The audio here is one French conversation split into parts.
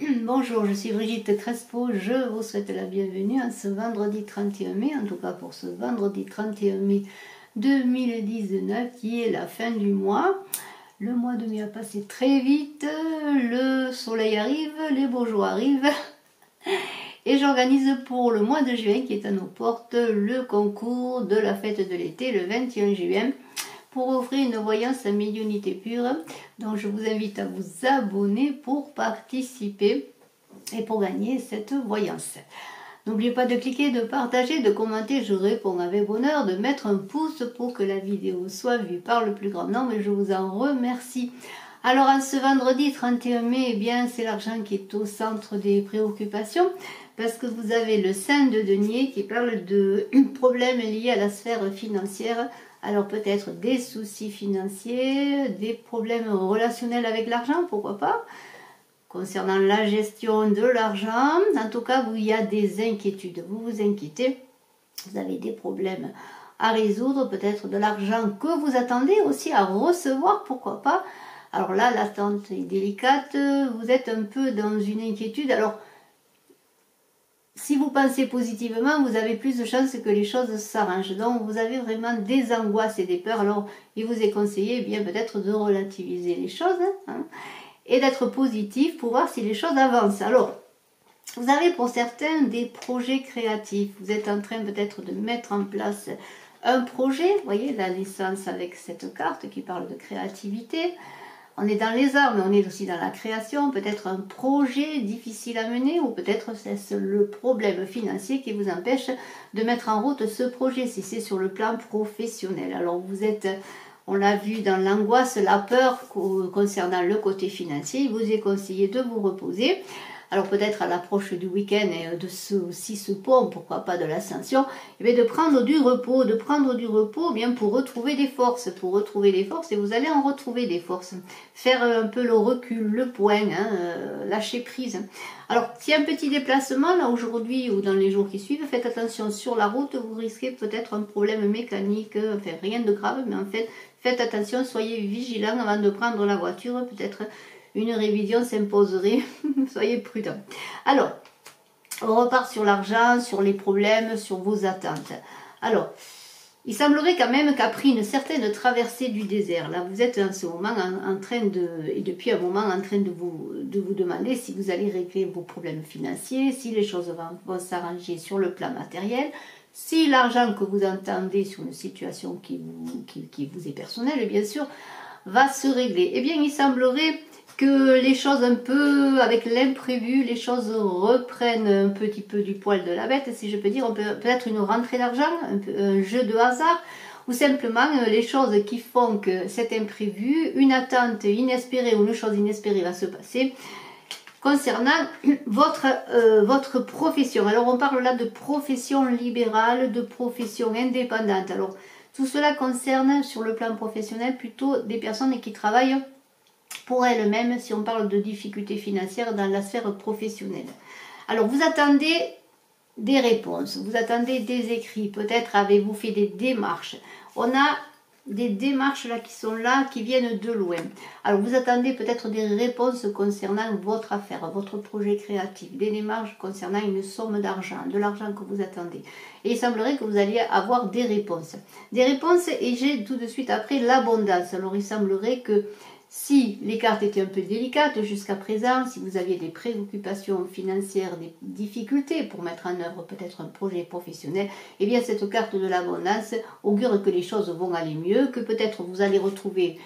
Bonjour, je suis Brigitte Crespo, je vous souhaite la bienvenue en ce vendredi 31 mai, en tout cas pour ce vendredi 31 mai 2019 qui est la fin du mois. Le mois de mai a passé très vite, le soleil arrive, les beaux jours arrivent et j'organise pour le mois de juin qui est à nos portes le concours de la fête de l'été le 21 juin pour offrir une voyance à médiumnité pure. Donc je vous invite à vous abonner pour participer et pour gagner cette voyance. N'oubliez pas de cliquer, de partager, de commenter, je réponds avec bonheur, de mettre un pouce pour que la vidéo soit vue par le plus grand nombre et je vous en remercie. Alors en ce vendredi 31 mai, eh bien c'est l'argent qui est au centre des préoccupations parce que vous avez le saint de denier qui parle de problèmes liés à la sphère financière. Alors peut-être des soucis financiers, des problèmes relationnels avec l'argent, pourquoi pas, concernant la gestion de l'argent. En tout cas, il y a des inquiétudes, vous vous inquiétez, vous avez des problèmes à résoudre, peut-être de l'argent que vous attendez aussi à recevoir, pourquoi pas. Alors là, l'attente est délicate, vous êtes un peu dans une inquiétude. Alors, si vous pensez positivement, vous avez plus de chances que les choses s'arrangent. Donc, vous avez vraiment des angoisses et des peurs. Alors, il vous est conseillé eh bien peut-être de relativiser les choses et d'être positif pour voir si les choses avancent. Alors, vous avez pour certains des projets créatifs. Vous êtes en train peut-être de mettre en place un projet. Vous voyez la naissance avec cette carte qui parle de créativité. On est dans les arts, mais on est aussi dans la création, peut-être un projet difficile à mener, ou peut-être c'est le problème financier qui vous empêche de mettre en route ce projet, si c'est sur le plan professionnel. Alors vous êtes, on l'a vu dans l'angoisse, la peur concernant le côté financier, il vous est conseillé de vous reposer. Alors peut-être à l'approche du week-end et de ce pont, pourquoi pas de l'ascension, et de prendre du repos, bien pour retrouver des forces, et vous allez en retrouver des forces. Faire un peu le recul, le point, lâcher prise. Alors s'il y a un petit déplacement là aujourd'hui ou dans les jours qui suivent, faites attention sur la route, vous risquez peut-être un problème mécanique, enfin rien de grave, mais en fait faites attention, soyez vigilants avant de prendre la voiture, peut-être une révision s'imposerait, soyez prudents. Alors, on repart sur l'argent, sur les problèmes, sur vos attentes. Alors, il semblerait quand même qu'après une certaine traversée du désert, là vous êtes en ce moment en train de, et depuis un moment en train de vous demander si vous allez régler vos problèmes financiers, si les choses vont s'arranger sur le plan matériel, si l'argent que vous entendez sur une situation qui vous est personnelle, bien sûr, va se régler. Eh bien, il semblerait que les choses un peu, avec l'imprévu, les choses reprennent un petit peu du poil de la bête, si je peux dire, peut-être une rentrée d'argent, un jeu de hasard, ou simplement les choses qui font que cet imprévu, une attente inespérée ou une chose inespérée va se passer, concernant votre profession. Alors on parle là de profession libérale, de profession indépendante. Alors tout cela concerne sur le plan professionnel plutôt des personnes qui travaillent pour elles-mêmes si on parle de difficultés financières dans la sphère professionnelle. Alors vous attendez des réponses, vous attendez des écrits, peut-être avez-vous fait des démarches. On a des démarches là qui viennent de loin. Alors vous attendez peut-être des réponses concernant votre affaire, votre projet créatif, des démarches concernant une somme d'argent, de l'argent que vous attendez. Et il semblerait que vous alliez avoir des réponses. Des réponses et j'ai tout de suite après l'abondance. Alors il semblerait que si les cartes étaient un peu délicates jusqu'à présent, si vous aviez des préoccupations financières, des difficultés pour mettre en œuvre peut-être un projet professionnel, eh bien cette carte de l'abondance augure que les choses vont aller mieux, que peut-être vous allez retrouver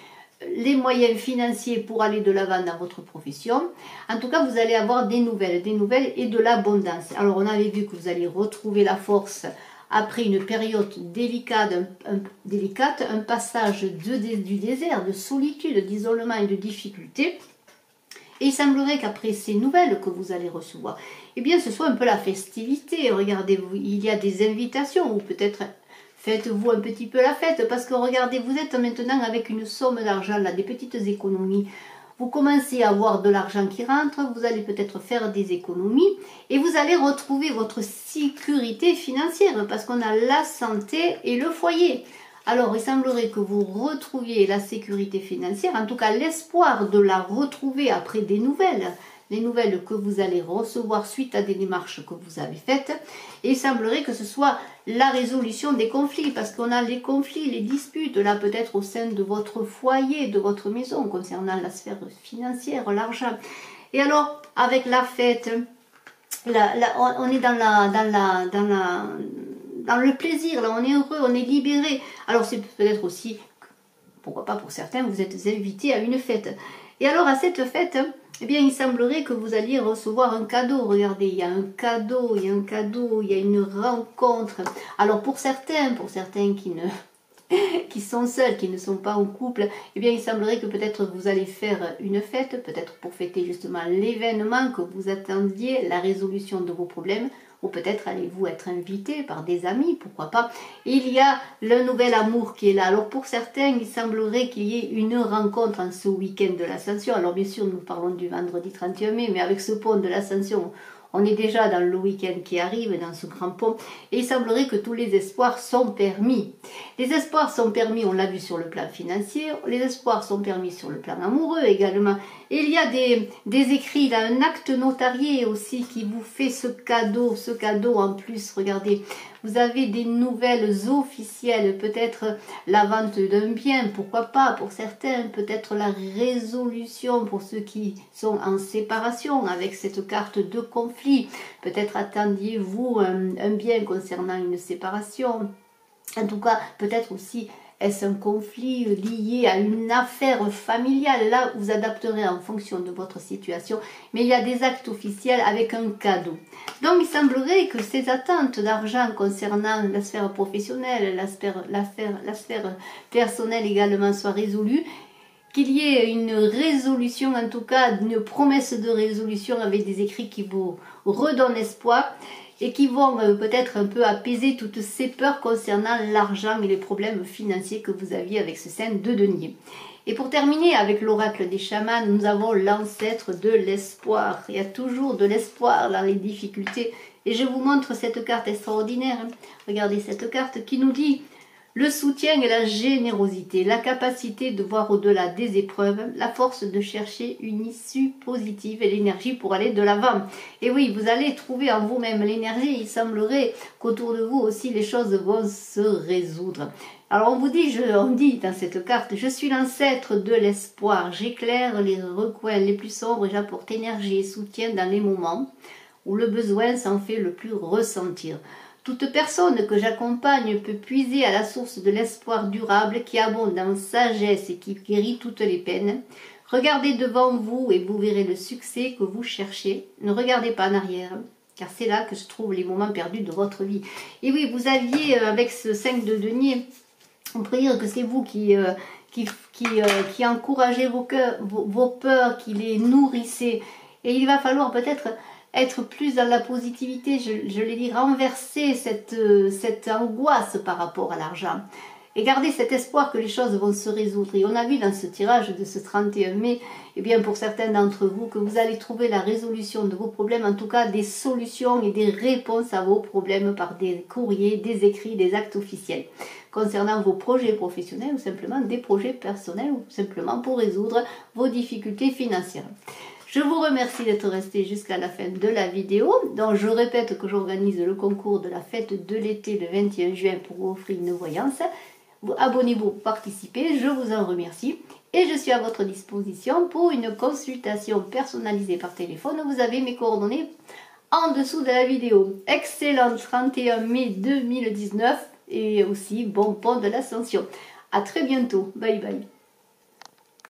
les moyens financiers pour aller de l'avant dans votre profession. En tout cas, vous allez avoir des nouvelles et de l'abondance. Alors on avait vu que vous allez retrouver la force après une période délicate, un passage du désert, de solitude, d'isolement et de difficulté. Et il semblerait qu'après ces nouvelles que vous allez recevoir, eh bien ce soit un peu la festivité. Regardez-vous, il y a des invitations, ou peut-être faites-vous un petit peu la fête, parce que regardez, vous êtes maintenant avec une somme d'argent, là, des petites économies. Vous commencez à avoir de l'argent qui rentre, vous allez peut-être faire des économies et vous allez retrouver votre sécurité financière parce qu'on a la santé et le foyer. Alors il semblerait que vous retrouviez la sécurité financière, en tout cas l'espoir de la retrouver après des nouvelles, les nouvelles que vous allez recevoir suite à des démarches que vous avez faites. Et il semblerait que ce soit la résolution des conflits, parce qu'on a les conflits, les disputes, là peut-être au sein de votre foyer, de votre maison, concernant la sphère financière, l'argent. Et alors, avec la fête, on est dans le plaisir, là, on est heureux, on est libéré. Alors c'est peut-être aussi, pourquoi pas pour certains, vous êtes invités à une fête. Et alors à cette fête, eh bien il semblerait que vous alliez recevoir un cadeau. Regardez, il y a un cadeau, il y a un cadeau, il y a une rencontre. Alors pour certains qui sont seuls, qui ne sont pas en couple, eh bien il semblerait que peut-être vous allez faire une fête, peut-être pour fêter justement l'événement que vous attendiez, la résolution de vos problèmes, ou peut-être allez-vous être invité par des amis, pourquoi pas. Il y a le nouvel amour qui est là. Alors pour certains, il semblerait qu'il y ait une rencontre en ce week-end de l'Ascension. Alors bien sûr, nous parlons du vendredi 31 mai, mais avec ce pont de l'Ascension, on est déjà dans le week-end qui arrive, dans ce grand pont, et il semblerait que tous les espoirs sont permis. Les espoirs sont permis, on l'a vu sur le plan financier, les espoirs sont permis sur le plan amoureux également. Et il y a des écrits, là, un acte notarié aussi qui vous fait ce cadeau en plus, regardez. Vous avez des nouvelles officielles, peut-être la vente d'un bien, pourquoi pas pour certains, peut-être la résolution pour ceux qui sont en séparation avec cette carte de conflit. Peut-être attendiez-vous un bien concernant une séparation. En tout cas, peut-être aussi est-ce un conflit lié à une affaire familiale. Là, vous adapterez en fonction de votre situation. Mais il y a des actes officiels avec un cadeau. Donc, il semblerait que ces attentes d'argent concernant la sphère professionnelle, la sphère personnelle également soient résolues. Qu'il y ait une résolution, en tout cas, une promesse de résolution avec des écrits qui vous redonnent espoir. Et qui vont peut-être un peu apaiser toutes ces peurs concernant l'argent et les problèmes financiers que vous aviez avec ce saint de denier. Et pour terminer avec l'oracle des chamans, nous avons l'ancêtre de l'espoir. Il y a toujours de l'espoir dans les difficultés. Et je vous montre cette carte extraordinaire. Regardez cette carte qui nous dit le soutien et la générosité, la capacité de voir au-delà des épreuves, la force de chercher une issue positive et l'énergie pour aller de l'avant. Et oui, vous allez trouver en vous-même l'énergie. Il semblerait qu'autour de vous aussi les choses vont se résoudre. Alors on dit dans cette carte, je suis l'ancêtre de l'espoir. J'éclaire les recoins les plus sombres et j'apporte énergie et soutien dans les moments où le besoin s'en fait le plus ressentir. Toute personne que j'accompagne peut puiser à la source de l'espoir durable qui abonde en sagesse et qui guérit toutes les peines. Regardez devant vous et vous verrez le succès que vous cherchez. Ne regardez pas en arrière, car c'est là que se trouvent les moments perdus de votre vie. Et oui, vous aviez, avec ce 5 de denier, on peut dire que c'est vous qui encouragez vos peurs, qui les nourrissez. Et il va falloir peut-être être plus dans la positivité, je l'ai dit, renverser cette angoisse par rapport à l'argent. Et garder cet espoir que les choses vont se résoudre. Et on a vu dans ce tirage de ce 31 mai, eh bien pour certains d'entre vous, que vous allez trouver la résolution de vos problèmes, en tout cas des solutions et des réponses à vos problèmes par des courriers, des écrits, des actes officiels. Concernant vos projets professionnels ou simplement des projets personnels ou simplement pour résoudre vos difficultés financières. Je vous remercie d'être resté jusqu'à la fin de la vidéo. Donc je répète que j'organise le concours de la fête de l'été le 21 juin pour vous offrir une voyance. Abonnez-vous, participez, je vous en remercie. Et je suis à votre disposition pour une consultation personnalisée par téléphone. Vous avez mes coordonnées en dessous de la vidéo. Excellent 31 mai 2019 et aussi bon pont de l'Ascension. À très bientôt. Bye bye.